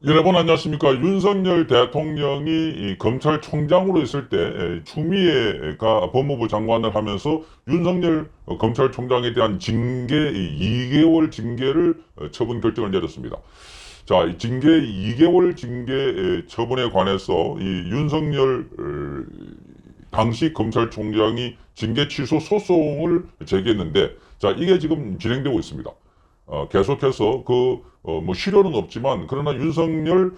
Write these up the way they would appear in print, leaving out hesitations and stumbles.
여러분 안녕하십니까. 윤석열 대통령이 이 검찰총장으로 있을 때 추미애가 법무부 장관을 하면서 윤석열 검찰총장에 대한 징계 2개월 징계를 처분 결정을 내렸습니다. 자, 이 징계 2개월 징계 처분에 관해서 이 윤석열 당시 검찰총장이 징계 취소 소송을 제기했는데, 자, 이게 지금 진행되고 있습니다. 계속해서 뭐 실효는 없지만, 그러나 윤석열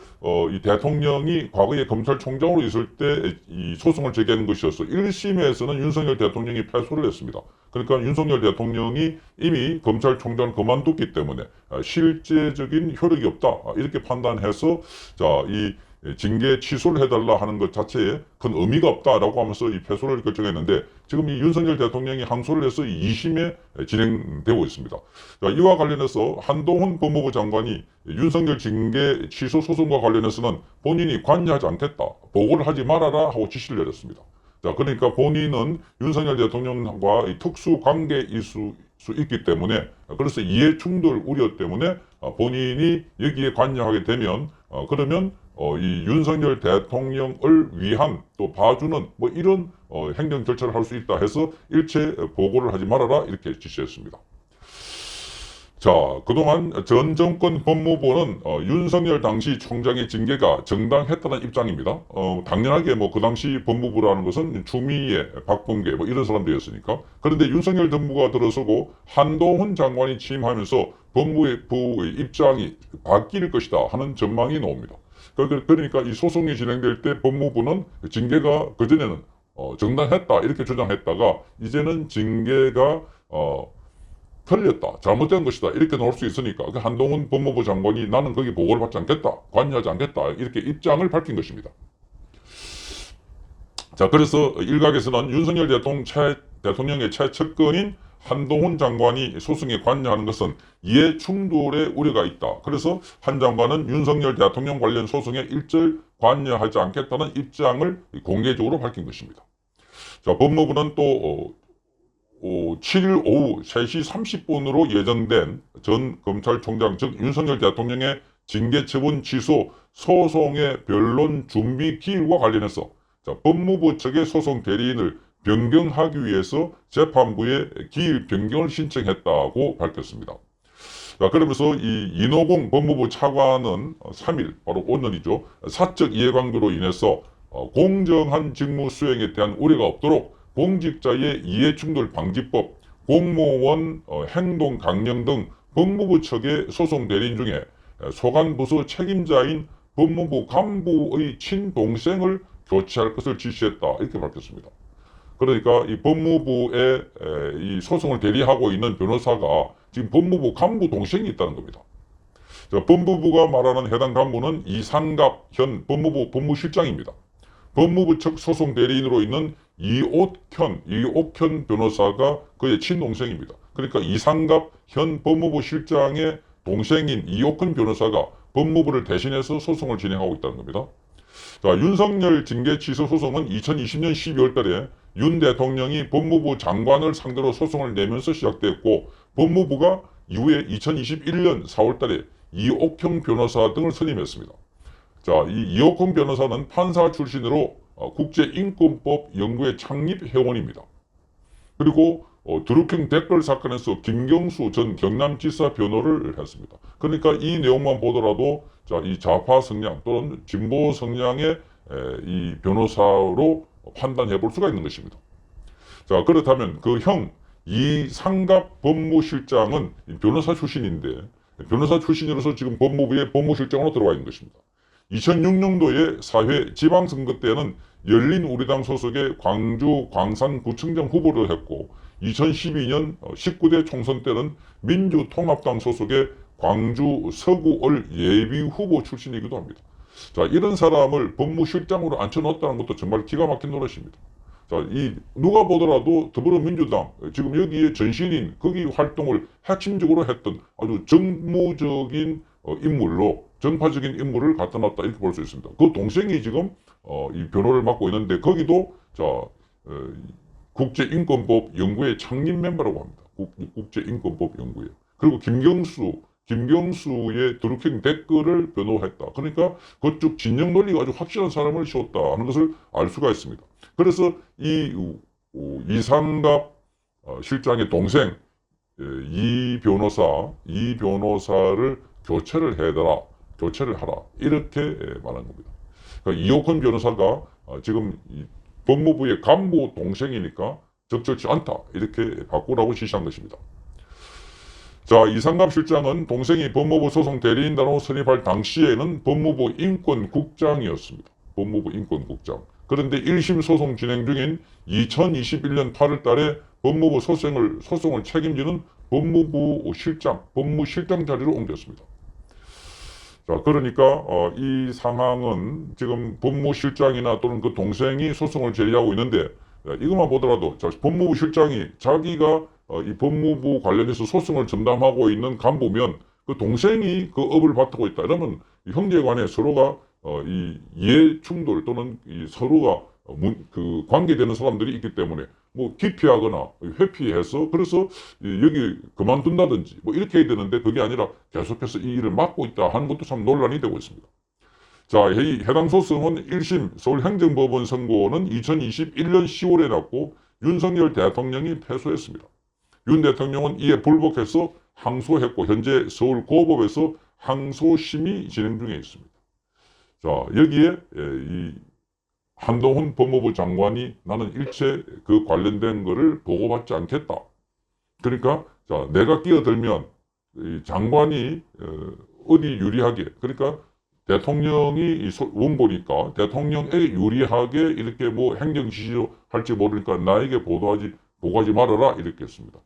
이 대통령이 과거에 검찰총장으로 있을 때 이 소송을 제기하는 것이어서 1심에서는 윤석열 대통령이 패소를 했습니다. 그러니까 윤석열 대통령이 이미 검찰총장을 그만뒀기 때문에 실제적인 효력이 없다, 이렇게 판단해서 자, 이 징계 취소를 해달라 하는 것 자체에 큰 의미가 없다라고 하면서 이 패소를 결정했는데, 지금 이 윤석열 대통령이 항소를 해서 2심에 진행되고 있습니다. 자, 이와 관련해서 한동훈 법무부 장관이 윤석열 징계 취소 소송과 관련해서는 본인이 관여하지 않겠다, 보고를 하지 말아라 하고 지시를 내렸습니다. 자, 그러니까 본인은 윤석열 대통령과 특수 관계일 수 있기 때문에, 그래서 이해 충돌 우려 때문에 본인이 여기에 관여하게 되면 그러면 이 윤석열 대통령을 위한 또 봐주는 뭐 이런 행정 절차를 할 수 있다 해서 일체 보고를 하지 말아라, 이렇게 지시했습니다. 자, 그동안 전 정권 법무부는 윤석열 당시 총장의 징계가 정당했다는 입장입니다. 당연하게 뭐 그 당시 법무부라는 것은 추미애, 박범계 뭐 이런 사람들이었으니까. 그런데 윤석열 정부가 들어서고 한동훈 장관이 취임하면서 법무부의 입장이 바뀔 것이다 하는 전망이 나옵니다. 그러니까 이 소송이 진행될 때 법무부는 징계가 그전에는 정당했다 이렇게 주장했다가, 이제는 징계가 틀렸다, 잘못된 것이다, 이렇게 나올 수 있으니까 그 한동훈 법무부 장관이 나는 거기 보고를 받지 않겠다, 관여하지 않겠다, 이렇게 입장을 밝힌 것입니다. 자, 그래서 일각에서는 윤석열 대통령의 최측근인 한동훈 장관이 소송에 관여하는 것은 이해 충돌의 우려가 있다, 그래서 한 장관은 윤석열 대통령 관련 소송에 일절 관여하지 않겠다는 입장을 공개적으로 밝힌 것입니다. 자, 법무부는 또 7일 오후 3시 30분으로 예정된 전 검찰총장, 즉 윤석열 대통령의 징계 처분 취소 소송의 변론 준비 기일과 관련해서 자, 법무부 측의 소송 대리인을 변경하기 위해서 재판부에 기일 변경을 신청했다고 밝혔습니다. 자, 그러면서 이 인호공 법무부 차관은 3일, 바로 오늘이죠, 사적 이해관계로 인해서 공정한 직무 수행에 대한 우려가 없도록 공직자의 이해충돌 방지법, 공무원 행동 강령 등 법무부 측의 소송 대리인 중에 소관부서 책임자인 법무부 간부의 친동생을 교체할 것을 지시했다, 이렇게 밝혔습니다. 그러니까 이 법무부에 이 소송을 대리하고 있는 변호사가 지금 법무부 간부 동생이 있다는 겁니다. 법무부가 말하는 해당 간부는 이상갑 현 법무부 법무실장입니다. 법무부 측 소송 대리인으로 있는 이옥현 변호사가 그의 친동생입니다. 그러니까 이상갑 현 법무부 실장의 동생인 이옥현 변호사가 법무부를 대신해서 소송을 진행하고 있다는 겁니다. 자, 윤석열 징계 취소 소송은 2020년 12월 달에 윤 대통령이 법무부 장관을 상대로 소송을 내면서 시작됐고, 법무부가 이후에 2021년 4월 달에 이옥형 변호사 등을 선임했습니다. 자, 이 이옥형 변호사는 판사 출신으로 국제인권법 연구회 창립 회원입니다. 그리고 드루킹 댓글 사건에서 김경수 전 경남지사 변호를 했습니다. 그러니까 이 내용만 보더라도 자, 이 좌파 성향 또는 진보 성향의 이 변호사로 판단해 볼 수가 있는 것입니다. 자, 그렇다면 그 형 이상갑 법무실장은 변호사 출신인데, 변호사 출신으로서 지금 법무부의 법무실장으로 들어와 있는 것입니다. 2006년도에 사회 지방선거 때는 열린우리당 소속의 광주 광산구청장 후보를 했고, 2012년 19대 총선 때는 민주통합당 소속의 광주 서구을 예비후보 출신이기도 합니다. 자, 이런 사람을 법무실장으로 앉혀놓았다는 것도 정말 기가 막힌 노릇입니다. 자, 누가 보더라도 더불어민주당, 지금 여기에 전신인, 거기 활동을 핵심적으로 했던 아주 정무적인 인물로, 전파적인 인물을 갖다 놨다, 이렇게 볼 수 있습니다. 그 동생이 지금 이 변호를 맡고 있는데, 거기도 자, 국제인권법 연구회 창립 멤버라고 합니다. 국제인권법 연구회. 그리고 김경수 김경수의 드루킹 댓글을 변호했다. 그러니까 그쪽 진영 논리가 아주 확실한 사람을 씌웠다 하는 것을 알 수가 있습니다. 그래서 이 이상갑 실장의 동생 이 변호사를 교체를 하라 이렇게 말한 겁니다. 그러니까 이호권 변호사가 지금 법무부의 간부 동생이니까 적절치 않다 이렇게 바꾸라고 지시한 것입니다. 자, 이상갑 실장은 동생이 법무부 소송 대리인단으로 선임할 당시에는 법무부 인권국장이었습니다. 법무부 인권국장. 그런데 1심 소송 진행 중인 2021년 8월 달에 법무부 소송을 책임지는 법무실장 자리로 옮겼습니다. 자, 그러니까 이 상황은 지금 법무실장이나 또는 그 동생이 소송을 제기하고 있는데 이것만 보더라도 법무부 실장이 자기가 이 법무부 관련해서 소송을 전담하고 있는 간부면 그 동생이 그 업을 맡고 있다. 이러면 형제간에 서로가 이 이해 충돌 또는 이 서로가 그 관계되는 사람들이 있기 때문에 뭐 기피하거나 회피해서 그래서 여기 그만둔다든지 뭐 이렇게 해야 되는데 그게 아니라 계속해서 이 일을 맡고 있다 하는 것도 참 논란이 되고 있습니다. 자, 이 해당 소송은 1심 서울행정법원 선고는 2021년 10월에 났고 윤석열 대통령이 패소했습니다. 윤 대통령은 이에 불복해서 항소했고 현재 서울고법에서 항소심이 진행 중에 있습니다. 자, 여기에 이 한동훈 법무부 장관이 나는 일체 그 관련된 거를 보고받지 않겠다. 그러니까 자, 내가 끼어들면 이 장관이 어디 유리하게 그러니까 대통령이 원고니까 대통령에게 유리하게 이렇게 뭐 행정 지시를 할지 모르니까 나에게 보고하지 말아라 이렇게 했습니다.